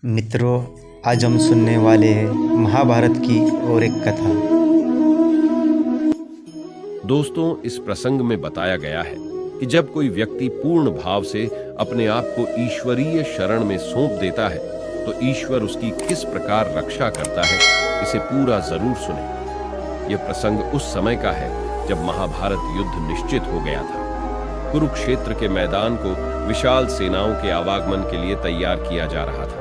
मित्रों, आज हम सुनने वाले हैं महाभारत की और एक कथा। दोस्तों, इस प्रसंग में बताया गया है कि जब कोई व्यक्ति पूर्ण भाव से अपने आप को ईश्वरीय शरण में सौंप देता है तो ईश्वर उसकी किस प्रकार रक्षा करता है। इसे पूरा जरूर सुने। यह प्रसंग उस समय का है जब महाभारत युद्ध निश्चित हो गया था। कुरुक्षेत्र के मैदान को विशाल सेनाओं के आवागमन के लिए तैयार किया जा रहा था।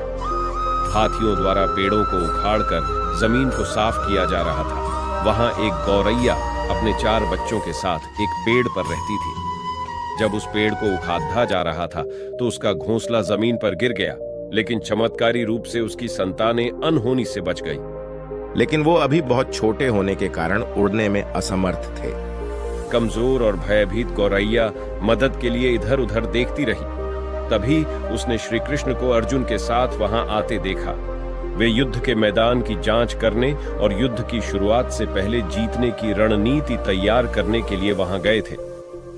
हाथियों द्वारा पेड़ों को उखाड़कर जमीन को साफ किया जा रहा था। वहां एक गौरैया अपने 4 बच्चों के साथ एक पेड़ पर रहती थी। जब उस पेड़ को उखाड़ा जा रहा था तो उसका घोंसला जमीन पर गिर गया, लेकिन चमत्कारी रूप से उसकी संतानें अनहोनी से बच गई। लेकिन वो अभी बहुत छोटे होने के कारण उड़ने में असमर्थ थे। कमजोर और भयभीत गौरैया मदद के लिए इधर उधर देखती रही। तभी उसने श्री कृष्ण को अर्जुन के साथ वहां आते देखा। वे युद्ध के मैदान की जांच करने और युद्ध की शुरुआत से पहले जीतने की रणनीति तैयार करने के लिए वहां गए थे।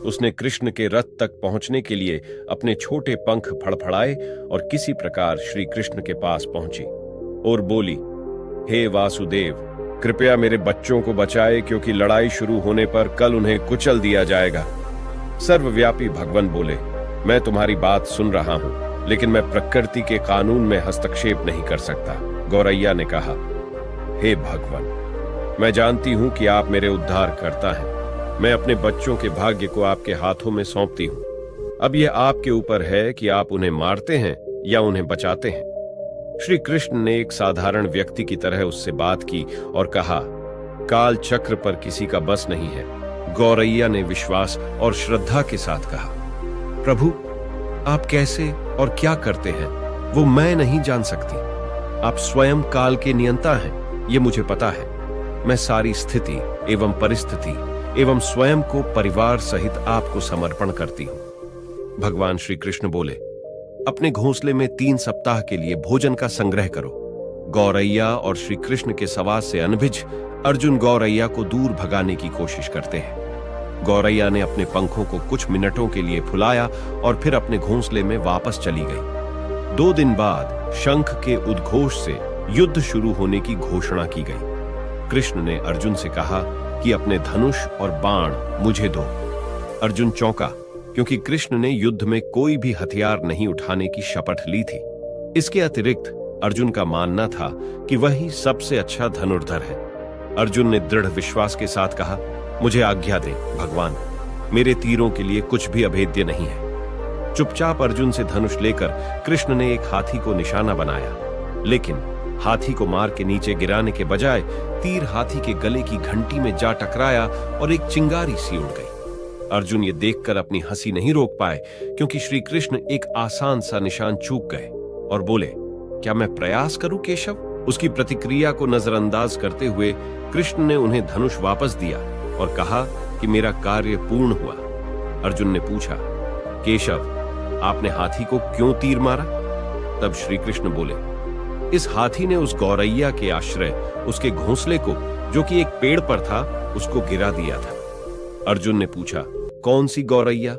उसने कृष्ण के रथ तक पहुंचने के लिए अपने छोटे पंख फड़फड़ाए और किसी प्रकार श्री कृष्ण के पास पहुंची और बोली, हे वासुदेव, कृपया मेरे बच्चों को बचाए, क्योंकि लड़ाई शुरू होने पर कल उन्हें कुचल दिया जाएगा। सर्वव्यापी भगवान बोले, मैं तुम्हारी बात सुन रहा हूं, लेकिन मैं प्रकृति के कानून में हस्तक्षेप नहीं कर सकता। गौरैया ने कहा, हे भगवान, मैं जानती हूं कि आप मेरे उद्धार करता हैं। मैं अपने बच्चों के भाग्य को आपके हाथों में सौंपती हूं। अब यह आपके ऊपर है कि आप उन्हें मारते हैं या उन्हें बचाते हैं। श्री कृष्ण ने एक साधारण व्यक्ति की तरह उससे बात की और कहा, काल चक्र पर किसी का बस नहीं है। गौरैया ने विश्वास और श्रद्धा के साथ कहा, प्रभु, आप कैसे और क्या करते हैं वो मैं नहीं जान सकती। आप स्वयं काल के नियंता हैं, ये मुझे पता है। मैं सारी स्थिति एवं परिस्थिति एवं स्वयं को परिवार सहित आपको समर्पण करती हूं। भगवान श्री कृष्ण बोले, अपने घोंसले में 3 सप्ताह के लिए भोजन का संग्रह करो। गौरैया और श्री कृष्ण के सवास से अनभिज अर्जुन गौरैया को दूर भगाने की कोशिश करते हैं। गौरैया ने अपने पंखों को कुछ मिनटों के लिए फुलाया और फिर अपने घोंसले में वापस चली गई। 2 दिन बाद शंख के उद्घोष से युद्ध शुरू होने की घोषणा की गई। कृष्ण ने अर्जुन से कहा कि अपने धनुष और बाण मुझे दो। अर्जुन चौंका, क्योंकि कृष्ण ने युद्ध में कोई भी हथियार नहीं उठाने की शपथ ली थी। इसके अतिरिक्त अर्जुन का मानना था कि वही सबसे अच्छा धनुर्धर है। अर्जुन ने दृढ़ विश्वास के साथ कहा, मुझे आज्ञा दें भगवान, मेरे तीरों के लिए कुछ भी अभेद्य नहीं है। चुपचाप अर्जुन से धनुष लेकर कृष्ण ने एक हाथी को निशाना बनाया, लेकिन हाथी को मार के नीचे गिराने के बजाय तीर हाथी के गले की घंटी में जा टकराया और एक चिंगारी सी उड़ गई। अर्जुन ये देखकर अपनी हंसी नहीं रोक पाए, क्योंकि श्री कृष्ण एक आसान सा निशान चूक गए और बोले, क्या मैं प्रयास करूं केशव? उसकी प्रतिक्रिया को नजरअंदाज करते हुए कृष्ण ने उन्हें धनुष वापस दिया और कहा कि मेरा कार्य पूर्ण हुआ। अर्जुन ने पूछा, केशव, आपने हाथी को क्यों तीर मारा? तब श्री कृष्ण बोले, इस हाथी ने उस गौरैया के आश्रय उसके घोंसले को, जो कि एक पेड़ पर था, उसको गिरा दिया था। अर्जुन ने पूछा, कौन सी गौरैया?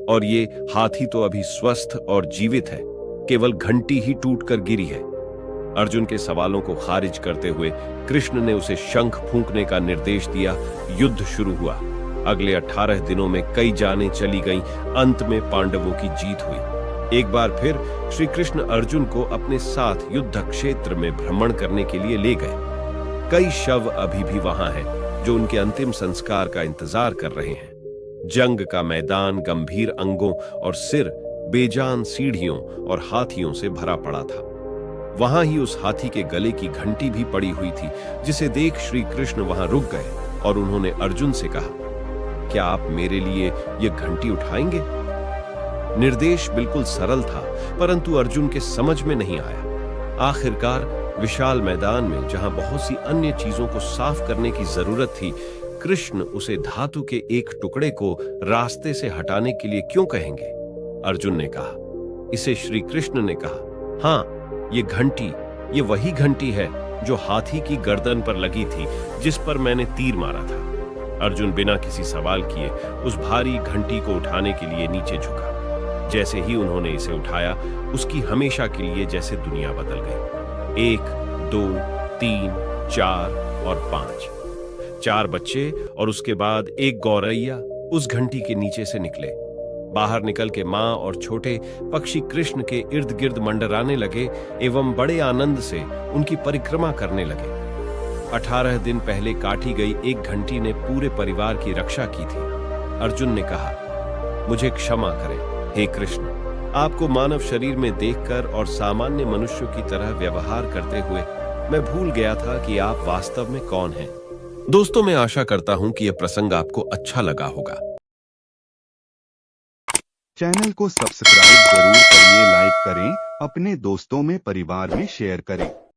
और ये हाथी तो अभी स्वस्थ और जीवित है, केवल घंटी ही टूटकर गिरी है। अर्जुन के सवालों को खारिज करते हुए कृष्ण ने उसे शंख फूंकने का निर्देश दिया। युद्ध शुरू हुआ। अगले 18 दिनों में कई जानें चली गईं। अंत में पांडवों की जीत हुई। एक बार फिर श्री कृष्ण अर्जुन को अपने साथ युद्ध क्षेत्र में भ्रमण करने के लिए ले गए। कई शव अभी भी वहां हैं, जो उनके अंतिम संस्कार का इंतजार कर रहे हैं। जंग का मैदान गंभीर अंगों और सिर बेजान सीढ़ियों और हाथियों से भरा पड़ा था। वहां ही उस हाथी के गले की घंटी भी पड़ी हुई थी, जिसे देख श्री कृष्ण वहां रुक गए और उन्होंने अर्जुन से कहा, क्या आप मेरे लिए यह घंटी उठाएंगे? निर्देश बिल्कुल सरल था, परंतु अर्जुन के समझ में नहीं आया। आखिरकार विशाल मैदान में, जहां बहुत सी अन्य चीजों को साफ करने की जरूरत थी, कृष्ण उसे धातु के एक टुकड़े को रास्ते से हटाने के लिए क्यों कहेंगे? अर्जुन ने कहा। इसे श्री कृष्ण ने कहा, हाँ, ये घंटी, ये वही घंटी है जो हाथी की गर्दन पर लगी थी, जिस पर मैंने तीर मारा था। अर्जुन बिना किसी सवाल किए उस भारी घंटी को उठाने के लिए नीचे झुका। जैसे ही उन्होंने इसे उठाया, उसकी हमेशा के लिए जैसे दुनिया बदल गई। 1, 2, 3, 4 और 5। 4 बच्चे और उसके बाद एक गौरैया उस घंटी के नीचे से निकले। बाहर निकल के मां और छोटे पक्षी कृष्ण के इर्द गिर्द मंडराने लगे एवं बड़े आनंद से उनकी परिक्रमा करने लगे। 18 दिन पहले काटी गई एक घंटी ने पूरे परिवार की रक्षा की थी। अर्जुन ने कहा, मुझे क्षमा करें हे कृष्ण, आपको मानव शरीर में देखकर और सामान्य मनुष्यों की तरह व्यवहार करते हुए मैं भूल गया था कि आप वास्तव में कौन हैं। दोस्तों, मैं आशा करता हूं कि यह प्रसंग आपको अच्छा लगा होगा। चैनल को सब्सक्राइब जरूर करिए, लाइक करें, अपने दोस्तों में परिवार में शेयर करें।